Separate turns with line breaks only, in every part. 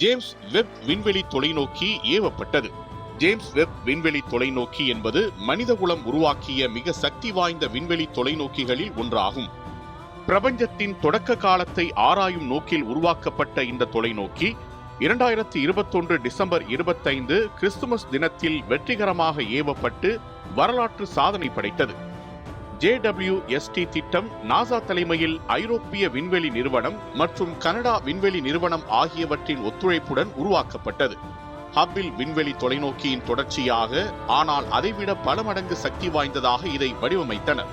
James web விண்வெளி தொலைநோக்கி ஏவப்பட்டது. James web விண்வெளி தொலைநோக்கி என்பது மனிதகுலம் உருவாக்கிய மிக சக்தி வாய்ந்த விண்வெளி தொலைநோக்கிகளில் ஒன்றாகும். பிரபஞ்சத்தின் தொடக்க காலத்தை ஆராயும் நோக்கில் உருவாக்கப்பட்ட இந்த தொலைநோக்கி 2021 டிசம்பர் 25 கிறிஸ்துமஸ் தினத்தில் வெற்றிகரமாக ஏவப்பட்டு வரலாற்று சாதனை படைத்தது. JWST திட்டம் நாசா தலைமையில் ஐரோப்பிய விண்வெளி நிறுவனம் மற்றும் கனடா விண்வெளி நிறுவனம் ஆகியவற்றின் ஒத்துழைப்புடன் உருவாக்கப்பட்டது. ஹப்பிள் விண்வெளி தொலைநோக்கியின் தொடர்ச்சியாக, ஆனால் அதைவிட பல மடங்கு சக்தி வாய்ந்ததாக இதை வடிவமைத்தனர்.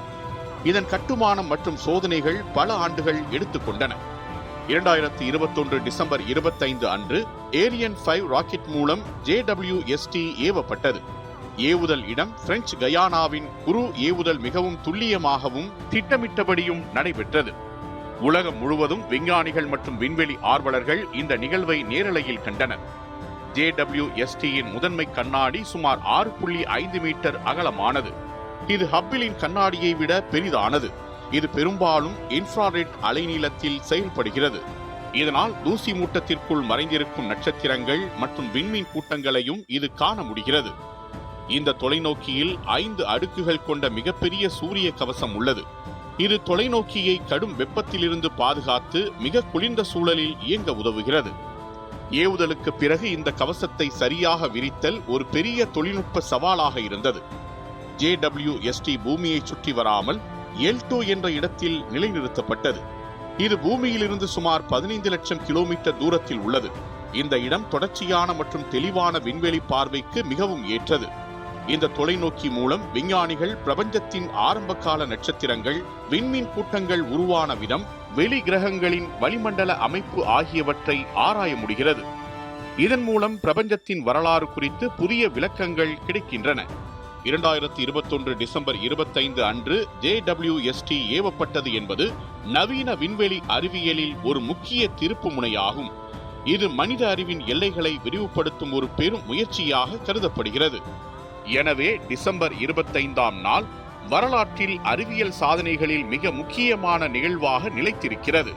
இதன் கட்டுமானம் மற்றும் சோதனைகள் பல ஆண்டுகள் எடுத்துக்கொண்டன. 2021 டிசம்பர் 25 அன்று ஏரியன் 5 ராக்கெட் மூலம் JWST ஏவப்பட்டது. ஏவுதல் இடம் பிரெஞ்சு கயானாவின் குரு ஏவுதல் மிகவும் துல்லியமாகவும் திட்டமிட்டபடியும் நடைபெற்றது. உலகம் முழுவதும் விஞ்ஞானிகள் மற்றும் விண்வெளி ஆர்வலர்கள் இந்த நிகழ்வை நேரலையில் கண்டனர். JWSTயின் முதன்மை கண்ணாடி சுமார் 6.5 மீட்டர் அகலமானது. இது ஹப்பிளின் கண்ணாடியை விட பெரிதானது. இது பெரும்பாலும் இன்ஃப்ராரெட் அலைநீளத்தில் செயல்படுகிறது. இதனால் தூசி மூட்டத்திற்குள் மறைந்திருக்கும் நட்சத்திரங்கள் மற்றும் விண்மீன் கூட்டங்களையும் இது காண முடிகிறது. இந்த தொலைநோக்கியில் 5 அடுக்குகள் கொண்ட மிகப்பெரிய சூரிய கவசம் உள்ளது. இது தொலைநோக்கியை கடும் வெப்பத்திலிருந்து பாதுகாத்து மிக குளிர்ந்த சூழலில் இயங்க உதவுகிறது. ஏவுதலுக்கு பிறகு இந்த கவசத்தை சரியாக விரித்தல் ஒரு பெரிய தொழில்நுட்ப சவாலாக இருந்தது. JWST பூமியை சுற்றி வராமல் L2 என்ற இடத்தில் நிலைநிறுத்தப்பட்டது. இது பூமியிலிருந்து சுமார் 15 லட்சம் கிலோமீட்டர் தூரத்தில் உள்ளது. இந்த இடம் தொடர்ச்சியான மற்றும் தெளிவான விண்வெளி பார்வைக்கு மிகவும் ஏற்றது. இந்த தொலைநோக்கி மூலம் விஞ்ஞானிகள் பிரபஞ்சத்தின் ஆரம்பகால நட்சத்திரங்கள், விண்மீன் கூட்டங்கள் உருவான விதம், வெளி கிரகங்களின் வளிமண்டல அமைப்பு ஆகியவற்றை ஆராய முடிகிறது. இதன் மூலம் பிரபஞ்சத்தின் வரலாறு குறித்து புதிய விளக்கங்கள் கிடைக்கின்றன. 2021 டிசம்பர் 25 அன்று JWST ஏவப்பட்டது என்பது நவீன விண்வெளி அறிவியலில் ஒரு முக்கிய திருப்பு முனையாகும். இது மனித அறிவின் எல்லைகளை விரிவுபடுத்தும் ஒரு பெரும் முயற்சியாக கருதப்படுகிறது. எனவே டிசம்பர் 25ஆம் நாள் வரலாற்றில் அறிவியல் சாதனைகளில் மிக முக்கியமான நிகழ்வாக நிலைத்திருக்கிறது.